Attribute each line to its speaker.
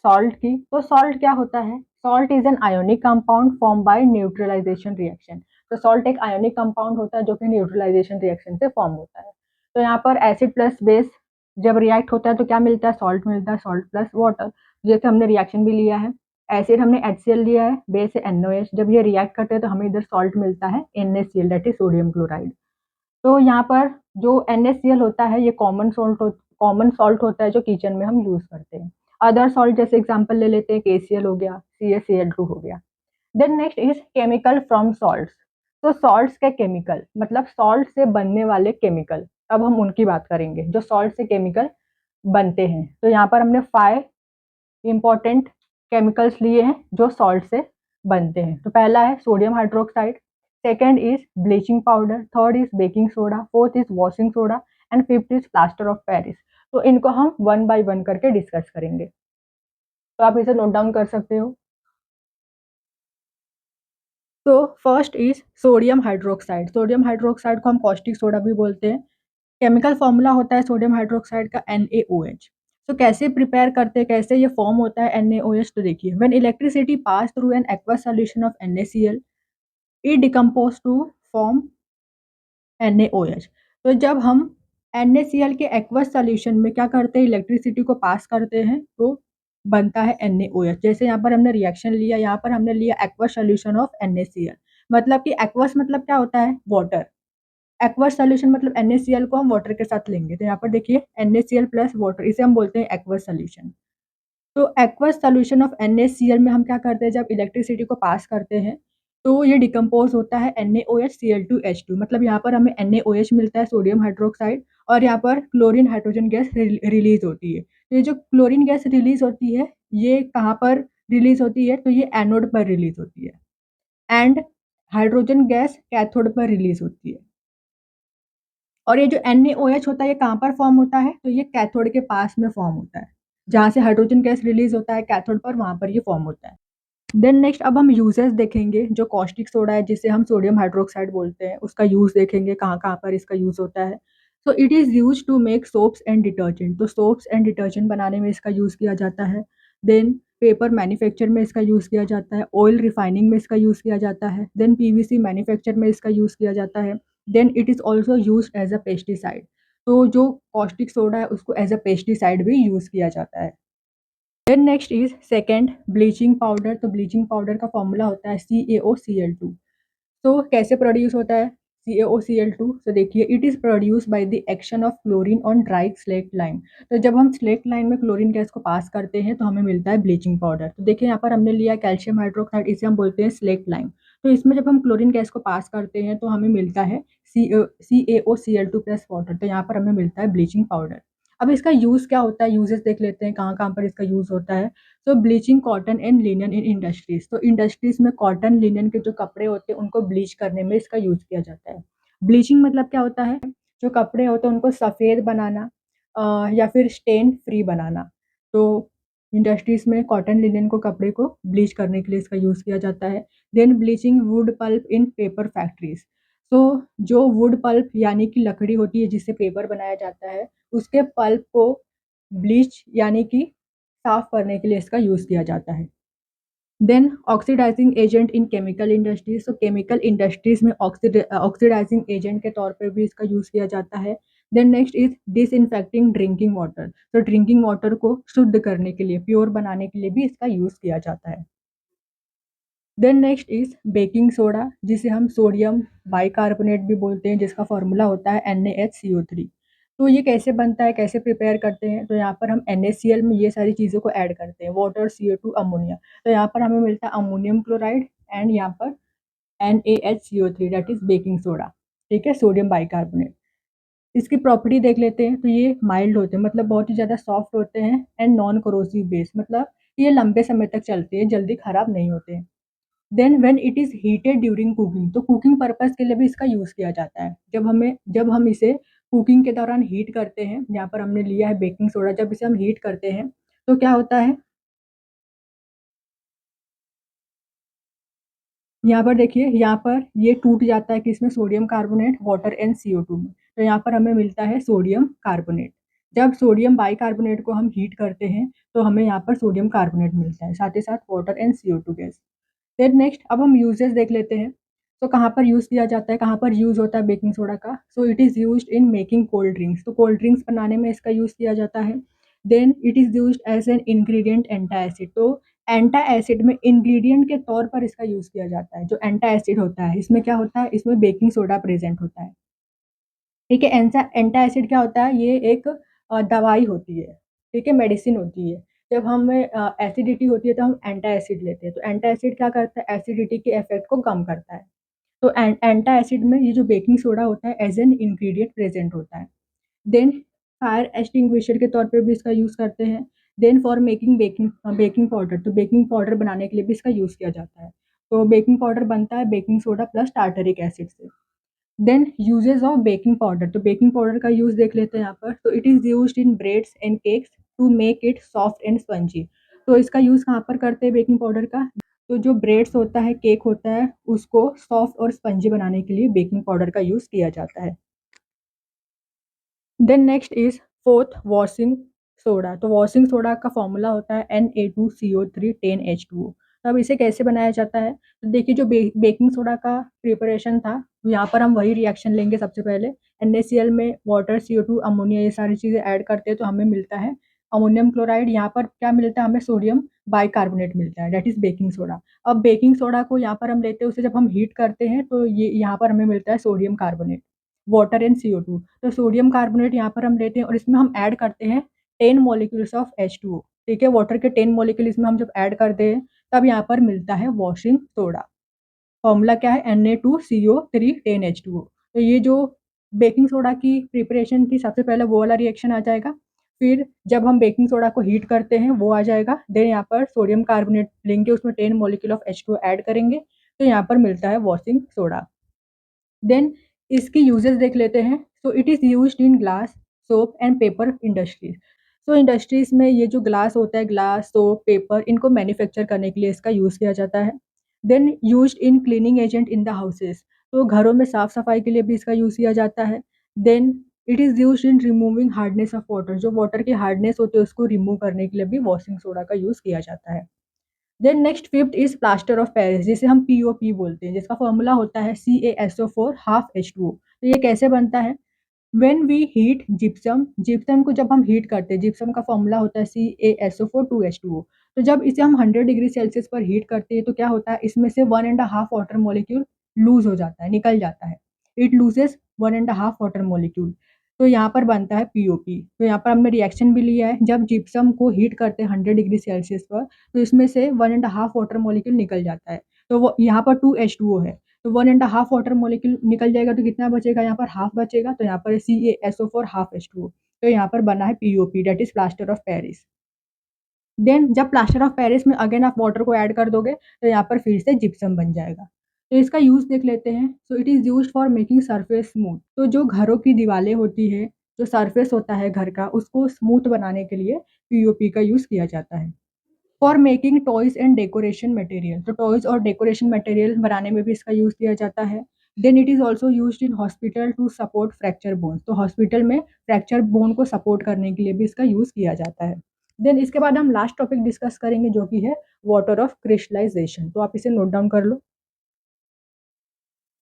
Speaker 1: Salt की। तो salt क्या होता है? Salt is an ionic compound form by neutralization reaction. तो सॉल्ट एक आयोनिक कंपाउंड होता है जो कि न्यूट्रलाइजेशन रिएक्शन से फॉर्म होता है। तो यहाँ पर एसिड प्लस बेस जब रिएक्ट होता है तो क्या मिलता है? सॉल्ट मिलता है, सॉल्ट प्लस वाटर। जैसे हमने रिएक्शन भी लिया है, एसिड हमने HCl लिया है, बेस है NaOH। जब ये रिएक्ट करते हैं तो हमें इधर सॉल्ट मिलता है NaCl, that is sodium chloride. तो यहाँ पर जो NaCl होता है ये कॉमन सॉल्ट होता है जो किचन में हम यूज करते हैं। अदर सॉल्ट जैसे एग्जांपल ले लेते हैं, KCl हो गया, CaCl2 हो गया। Then next is chemical from salts. तो सॉल्ट्स के केमिकल मतलब सॉल्ट से बनने वाले केमिकल, अब हम उनकी बात करेंगे जो सॉल्ट से केमिकल बनते हैं। तो यहाँ पर हमने 5 इंपॉर्टेंट केमिकल्स लिए हैं जो सॉल्ट से बनते हैं। तो पहला है sodium hydroxide, second is bleaching powder, third is baking soda, fourth is washing soda and fifth is plaster of Paris. तो इनको हम वन बाय वन करके डिस्कस करेंगे, तो आप इसे नोट डाउन कर सकते हो। तो first is sodium hydroxide. Sodium hydroxide को हम कॉस्टिक सोडा भी बोलते हैं। केमिकल फॉर्मूला होता है सोडियम हाइड्रोक्साइड का NaOH। तो कैसे प्रिपेयर करते हैं, कैसे ये फॉर्म होता है NaOH? तो देखिए, when electricity pass through an aqueous solution of NaCl it decompose to form NaOH। तो जब हम NaCl के एक्वस सॉल्यूशन में क्या करते हैं, इलेक्ट्रिसिटी को पास करते हैं तो बनता है NaOH। जैसे यहाँ पर हमने रिएक्शन लिया, यहाँ पर हमने लिया एक्वस सॉल्यूशन ऑफ NaCl। मतलब कि एक्वस मतलब क्या होता है? वाटर। एक्वस सॉल्यूशन मतलब NaCl को हम वाटर के साथ लेंगे। तो यहाँ पर देखिए NaCl प्लस वाटर, इसे हम बोलते हैं एक्वस सॉल्यूशन। तो एक्वस सॉल्यूशन ऑफ NaCl में हम क्या करते हैं, जब इलेक्ट्रिसिटी को पास करते हैं तो ये डिकम्पोज होता है NaOH मतलब यहाँ पर हमें NaOH मिलता है सोडियम हाइड्रोक्साइड, और यहाँ पर क्लोरीन हाइड्रोजन गैस रिलीज होती है। तो ये जो क्लोरीन गैस रिलीज होती है ये कहाँ पर रिलीज होती है? तो ये एनोड पर रिलीज होती है, एंड हाइड्रोजन गैस कैथोड पर रिलीज होती है। और ये जो NaOH होता है ये कहाँ पर फॉर्म होता है? तो ये कैथोड के पास में फॉर्म होता है, जहाँ से हाइड्रोजन गैस रिलीज होता है कैथोड पर, वहां पर ये फॉर्म होता है। देन नेक्स्ट अब हम यूजेस देखेंगे। जो कॉस्टिक सोडा है जिसे हम सोडियम हाइड्रोक्साइड बोलते हैं, उसका यूज देखेंगे कहाँ कहाँ पर इसका यूज होता है। So it is use to make soaps and detergent. तो सोप्स एंड डिटर्जेंट बनाने में इसका यूज किया जाता है। देन पेपर मैन्युफैक्चर में इसका यूज किया जाता है, ऑयल रिफाइनिंग में इसका यूज किया जाता है, देन PVC मैन्युफैक्चर में इसका यूज किया जाता है। Then it is also use as a pesticide. तो जो कॉस्टिक सोडा है उसको एज अ पेस्टिसाइड भी यूज किया जाता है। Then next is second bleaching powder. तो ब्लीचिंग पाउडर का फॉर्मूला होता है CaOCl2। तो कैसे प्रोड्यूस होता है CaOCl2? तो देखिए, it is produce by the action of chlorine on dry slaked lime. तो जब हम स्लेट लाइन में क्लोरीन गैस को पास करते हैं तो हमें मिलता है ब्लीचिंग पाउडर। तो देखिए यहाँ पर हमने लिया कैल्शियम हाइड्रोक्साइड, इसे हम बोलते हैं स्लेट लाइन। तो इसमें जब हम क्लोरीन गैस को पास करते हैं तो हमें मिलता है CaOCl2 प्लस वाटर। तो यहाँ पर हमें मिलता है ब्लीचिंग पाउडर। अब इसका यूज क्या होता है, यूजेस देख लेते हैं कहाँ कहाँ पर इसका यूज होता है। तो bleaching cotton and linen in industries. तो इंडस्ट्रीज में कॉटन लिनन के जो कपड़े होते हैं उनको ब्लीच करने में इसका यूज किया जाता है। ब्लीचिंग मतलब क्या होता है? जो कपड़े होते हैं उनको सफेद बनाना, या फिर स्टेन फ्री बनाना। तो इंडस्ट्रीज में कॉटन लिनन को कपड़े को ब्लीच करने के लिए इसका यूज किया जाता है। Then bleaching wood pulp in paper factories. तो जो वुड पल्प यानी कि लकड़ी होती है जिससे पेपर बनाया जाता है, उसके पल्प को ब्लीच यानी कि साफ करने के लिए इसका यूज किया जाता है। Then oxidising agent in chemical industries. तो केमिकल इंडस्ट्रीज में ऑक्सीडाइजिंग एजेंट के तौर पर भी इसका यूज किया जाता है। Then next is disinfecting drinking water. तो ड्रिंकिंग वाटर को शुद्ध करने के लिए, प्योर बनाने के लिए भी इसका यूज किया जाता है। Then next is baking soda, जिसे हम सोडियम बाइकार्बोनेट भी बोलते हैं, जिसका फॉर्मूला होता है NaHCO3। तो ये कैसे बनता है, कैसे प्रिपेयर करते हैं? तो यहाँ पर हम NaCl में ये सारी चीज़ों को ऐड करते हैं, वाटर, CO2, अमोनिया। तो यहाँ पर हमें मिलता है अमोनियम क्लोराइड एंड यहाँ पर NaHCO3, that is baking soda. ठीक है, सोडियम बाइकार्बोनेट। इसकी प्रॉपर्टी देख लेते हैं। तो ये माइल्ड होते हैं, मतलब बहुत ही ज़्यादा सॉफ्ट होते हैं, एंड नॉन कोरोसिव बेस, मतलब ये लंबे समय तक चलते हैं, जल्दी खराब नहीं होते हैं। Then when it is heated during cooking. तो कुकिंग पर्पस के लिए भी इसका यूज किया जाता है। जब हम इसे कुकिंग के दौरान हीट करते हैं, यहाँ पर हमने लिया है बेकिंग सोडा, जब इसे हम हीट करते हैं तो क्या होता है, यहाँ पर देखिए, यहाँ पर ये टूट जाता है कि इसमें sodium carbonate, water and CO2 में। तो यहाँ पर हमें मिलता है सोडियम कार्बोनेट। जब सोडियम बाइकार्बोनेट को हम हीट करते हैं, तो हमें यहाँ पर सोडियम कार्बोनेट मिलता है, साथ ही साथ वाटर एंड CO2 गैस। फिर नेक्स्ट अब हम यूजेस देख लेते हैं। तो कहाँ पर यूज़ किया जाता है, कहाँ पर यूज़ होता है बेकिंग सोडा का? So it is used in making cold drinks, तो कोल्ड ड्रिंक्स बनाने में इसका यूज़ किया जाता है। Then it is used as an ingredient antacid, तो एंटा एसिड में इंग्रीडिएंट के तौर पर इसका यूज़ किया जाता है। जो एंटा एसिड होता है, इसमें क्या होता है, इसमें बेकिंग सोडा प्रेज़ेंट होता है। ठीक है, एंटा एसिड क्या होता है, ये एक दवाई होती है, ठीक है, मेडिसिन होती है। जब हमें एसिडिटी होती है तो हम एंटा एसिड लेते हैं, तो एंटा एसिड क्या करता है, एसिडिटी के इफ़ेक्ट को कम करता है। तो एंटा एसिड में ये जो बेकिंग सोडा होता है एज़ एन इंग्रीडिएंट प्रेज़ेंट होता है। देन फायर एक्सटिंग्विशर के तौर पे भी इसका यूज़ करते हैं। Then for making baking powder, तो बेकिंग पाउडर बनाने के लिए भी इसका यूज़ किया जाता है। तो बेकिंग पाउडर बनता है baking soda plus tartaric acid से। Then uses of baking powder, तो बेकिंग पाउडर का यूज़ देख लेते हैं यहाँ पर। तो it is used in breads and cakes to make it soft and spongy. तो इसका यूज़ कहाँ पर करते हैं बेकिंग पाउडर का? तो जो ब्रेड्स होता है, केक होता है, उसको सॉफ्ट और स्पंजी बनाने के लिए बेकिंग पाउडर का यूज़ किया जाता है। Then next is fourth washing soda, तो वॉशिंग सोडा का फॉर्मूला होता है Na2CO3 10H2O। तो अब इसे कैसे बनाया जाता है? तो देखिए जो बेकिंग सोडा का प्रिपरेशन था, यहाँ पर हम वही रिएक्शन लेंगे सबसे पहले। NaCl में वाटर, CO2, अमोनिया, ये सारी चीज़ें ऐड करते हैं तो हमें मिलता है अमोनियम क्लोराइड। यहाँ पर क्या मिलता है हमें, सोडियम बाइकार्बोनेट मिलता है, दैट इज़ बेकिंग सोडा। अब बेकिंग सोडा को यहाँ पर हम लेते हैं, उसे जब हम हीट करते हैं तो ये यहाँ पर हमें मिलता है sodium carbonate, water and CO2। तो सोडियम कार्बोनेट यहाँ पर हम लेते हैं और इसमें हम ऐड करते हैं 10 मॉलिक्यूल्स ऑफ H2O, ठीक है? वाटर के 10 मॉलिक्यूल इसमें हम जब ऐड करते हैं, तब यहाँ पर मिलता है वॉशिंग सोडा। फॉर्मूला क्या है, Na2CO3 10H2O। तो ये जो बेकिंग सोडा की प्रिपरेशन थी, सबसे पहले वो वाला रिएक्शन आ जाएगा। फिर जब हम बेकिंग सोडा को हीट करते हैं, वो आ जाएगा। देन यहाँ पर सोडियम कार्बोनेट लेंगे, उसमें 10 मॉलिक्यूल ऑफ H2O ऐड करेंगे, तो यहाँ पर मिलता है वॉशिंग सोडा। देन इसकी यूजेस देख लेते हैं। So it is used in glass, soap and paper industries. So industries में ये जो ग्लास होता है, ग्लास, सोप, पेपर, इनको मैन्युफैक्चर करने के लिए इसका यूज़ किया जाता है। Then used in cleaning agent in the houses, तो घरों में साफ सफाई के लिए भी इसका यूज़ किया जाता है। Then it is used in removing hardness of water, जो वाटर के हार्डनेस होते हैं उसको रिमूव करने के लिए भी वॉशिंग सोडा का यूज़ किया जाता है। Then next fifth is plaster of Paris, जिसे हम POP बोलते हैं, जिसका फॉर्मूला होता है CaSO4 हाफ H2O। तो ये कैसे बनता है, when we heat gypsum, gypsum को जब हम हीट करते हैं, जिप्सम का फॉर्मूला होता है CaSO4 2H2O। तो जब इसे हम 100 डिग्री सेल्सियस पर हीट करते हैं तो क्या होता है, इसमें से 1.5 वाटर मॉलिक्यूल लूज हो जाता है, निकल जाता है। इट लूजेस 1.5 वाटर मॉलिक्यूल, तो यहाँ पर बनता है POP। तो यहाँ पर हमने रिएक्शन भी लिया है, जब जिप्सम को हीट करते हैं 100 डिग्री सेल्सियस पर, तो इसमें से 1.5 वाटर मॉलिक्यूल निकल जाता है। तो वो यहाँ पर 2H2O है, तो 1.5 वाटर मॉलिक्यूल निकल जाएगा तो कितना बचेगा, यहाँ पर हाफ बचेगा, तो यहाँ पर CaSO4 हाफ H2O। तो यहाँ पर बना है POP, that is plaster of Paris. Then जब प्लास्टर ऑफ पेरिस में अगेन आप वाटर को ऐड कर दोगे तो यहाँ पर फिर से जिप्सम बन जाएगा। तो इसका यूज़ देख लेते हैं। So it is used for making surface smooth, तो जो घरों की दीवारें होती है, जो सरफेस होता है घर का, उसको स्मूथ बनाने के लिए POP का यूज़ किया जाता है। For making toys and decoration material, तो टॉयज और डेकोरेशन मटेरियल बनाने में भी इसका यूज़ किया जाता है। Then it is also used in hospital to support fracture bone, तो हॉस्पिटल में फ्रैक्चर बोन को सपोर्ट करने के लिए भी इसका यूज़ किया जाता है। देन इसके बाद हम लास्ट टॉपिक डिस्कस करेंगे जो कि है वाटर ऑफ क्रिस्टलाइजेशन, तो आप इसे नोट डाउन कर लो।